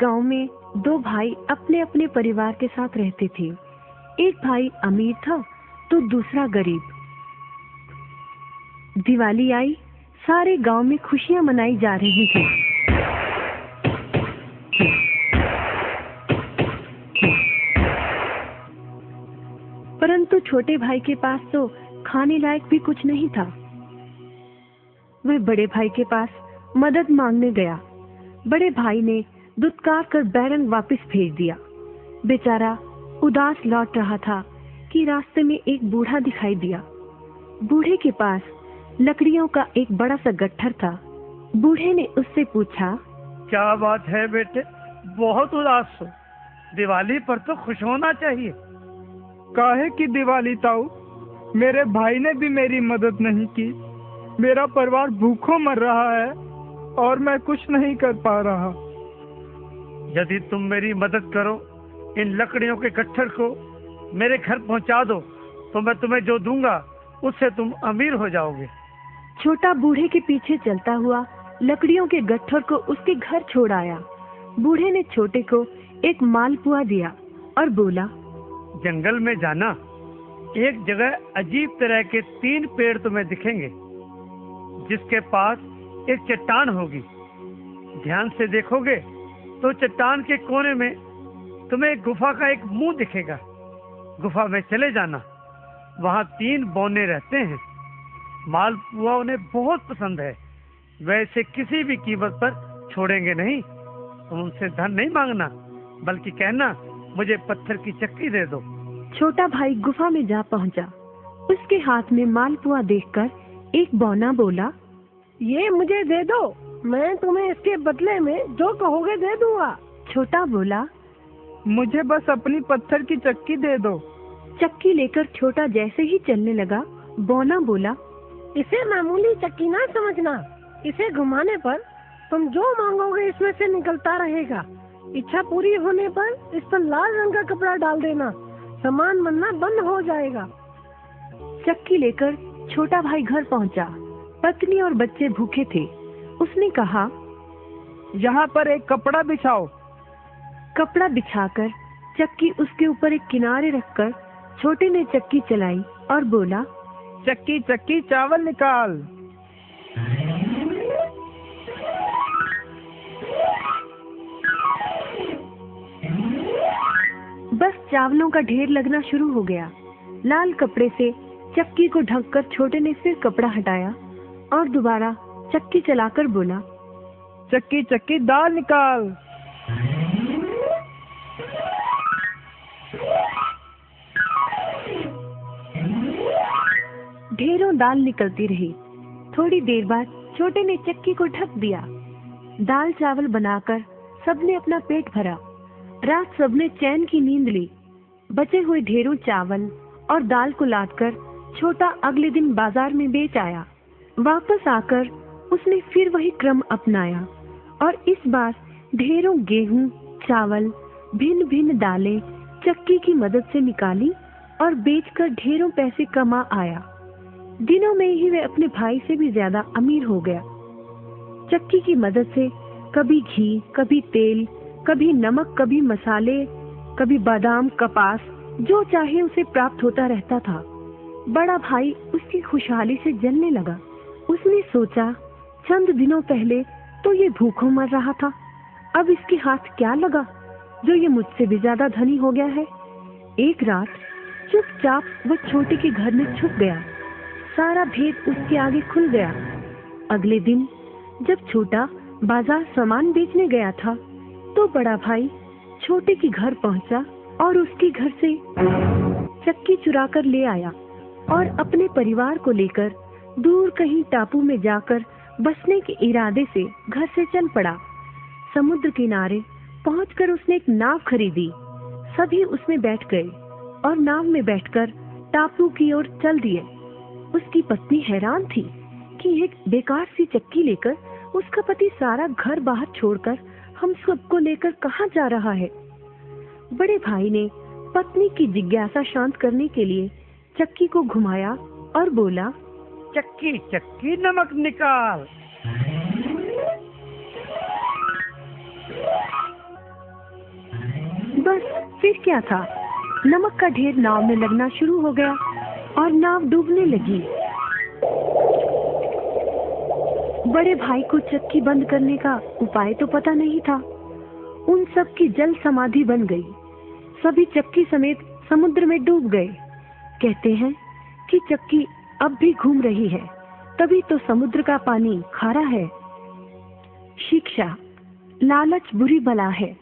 गांव में दो भाई अपने अपने परिवार के साथ रहते थे। एक भाई अमीर था तो दूसरा गरीब। दिवाली आई, सारे गांव में खुशियां मनाई जा रही थी। परंतु छोटे भाई के पास तो खाने लायक भी कुछ नहीं था। वह बड़े भाई के पास मदद मांगने गया। बड़े भाई ने दुत्कार कर बैरंग वापस भेज दिया। बेचारा उदास लौट रहा था कि रास्ते में एक बूढ़ा दिखाई दिया। बूढ़े के पास लकड़ियों का एक बड़ा सा गट्ठर था। बूढ़े ने उससे पूछा, क्या बात है बेटे, बहुत उदास हो? दिवाली पर तो खुश होना चाहिए। काहे की दिवाली ताऊ, मेरे भाई ने भी मेरी मदद नहीं की। मेरा परिवार भूखों मर रहा है और मैं कुछ नहीं कर पा रहा। यदि तुम मेरी मदद करो, इन लकड़ियों के गट्ठर को मेरे घर पहुंचा दो, तो मैं तुम्हें जो दूंगा उससे तुम अमीर हो जाओगे। छोटा बूढ़े के पीछे चलता हुआ लकड़ियों के गट्ठर को उसके घर छोड़ आया। बूढ़े ने छोटे को एक मालपुआ दिया और बोला, जंगल में जाना, एक जगह अजीब तरह के 3 पेड़ तुम्हें दिखेंगे, जिसके पास एक चट्टान होगी। ध्यान से देखोगे तो चट्टान के कोने में तुम्हें एक गुफा का एक मुंह दिखेगा। गुफा में चले जाना, वहाँ 3 बौने रहते हैं। मालपुआ उन्हें बहुत पसंद है, वैसे किसी भी कीमत पर छोड़ेंगे नहीं। तुम उनसे धन नहीं मांगना, बल्कि कहना मुझे पत्थर की चक्की दे दो। छोटा भाई गुफा में जा पहुंचा। उसके हाथ में मालपुआ देखकर एक बौना बोला, ये मुझे दे दो, मैं तुम्हें इसके बदले में जो कहोगे दे दूंगा। छोटा बोला, मुझे बस अपनी पत्थर की चक्की दे दो। चक्की लेकर छोटा जैसे ही चलने लगा, बौना बोला, इसे मामूली चक्की ना समझना। इसे घुमाने पर तुम जो मांगोगे इसमें से निकलता रहेगा। इच्छा पूरी होने पर इस पर लाल रंग का कपड़ा डाल देना, सामान बनना बंद हो जाएगा। चक्की लेकर छोटा भाई घर पहुंचा। पत्नी और बच्चे भूखे थे। उसने कहा, यहाँ पर एक कपड़ा बिछाओ। कपड़ा बिछाकर चक्की उसके ऊपर एक किनारे रखकर छोटे ने चक्की चलाई और बोला, चक्की चक्की चावल निकाल। बस चावलों का ढेर लगना शुरू हो गया। लाल कपड़े से चक्की को ढककर छोटे ने फिर कपड़ा हटाया और दोबारा चक्की चलाकर बोला, चक्की चक्की दाल निकाल। ढेरों दाल निकलती रही। थोड़ी देर बाद छोटे ने चक्की को ढक दिया। दाल चावल बनाकर सबने अपना पेट भरा। रात सबने चैन की नींद ली। बचे हुए ढेरों चावल और दाल को लादकर छोटा अगले दिन बाजार में बेच आया। वापस आकर उसने फिर वही क्रम अपनाया और इस बार ढेरों गेहूं, चावल, भिन्न भिन्न दालें चक्की की मदद से निकाली और बेचकर ढेरों पैसे कमा आया। दिनों में ही वह अपने भाई से भी ज्यादा अमीर हो गया। चक्की की मदद से कभी घी, कभी तेल, कभी नमक, कभी मसाले, कभी बादाम, कपास, जो चाहे उसे प्राप्त होता रहता था। बड़ा भाई उसकी खुशहाली से जलने लगा। उसने सोचा, चंद दिनों पहले तो ये भूखों मर रहा था, अब इसके हाथ क्या लगा जो ये मुझसे भी ज्यादा धनी हो गया है। एक रात चुपचाप वह छोटे के घर में छुप गया। सारा भेद उसके आगे खुल गया। अगले दिन जब छोटा बाजार सामान बेचने गया था, तो बड़ा भाई छोटे के घर पहुंचा और उसके घर से चक्की चुराकर ले आया और अपने परिवार को लेकर दूर कहीं टापू में जाकर बसने के इरादे से घर से चल पड़ा। समुद्र किनारे पहुंचकर उसने एक नाव खरीदी। सभी उसमें बैठ गए और नाव में बैठकर टापू की ओर चल दिए। उसकी पत्नी हैरान थी कि एक बेकार सी चक्की लेकर उसका पति सारा घर बाहर छोड़कर हम सबको लेकर कहाँ जा रहा है। बड़े भाई ने पत्नी की जिज्ञासा शांत करने के लिए चक्की को घुमाया और बोला, चक्की चक्की नमक निकाल। बस फिर क्या था, नमक का ढेर नाव में लगना शुरू हो गया और नाव डूबने लगी। बड़े भाई को चक्की बंद करने का उपाय तो पता नहीं था। उन सब की जल समाधि बन गई। सभी चक्की समेत समुद्र में डूब गए। कहते हैं कि चक्की अब भी घूम रही है, तभी तो समुद्र का पानी खारा है। शिक्षा, लालच बुरी बला है।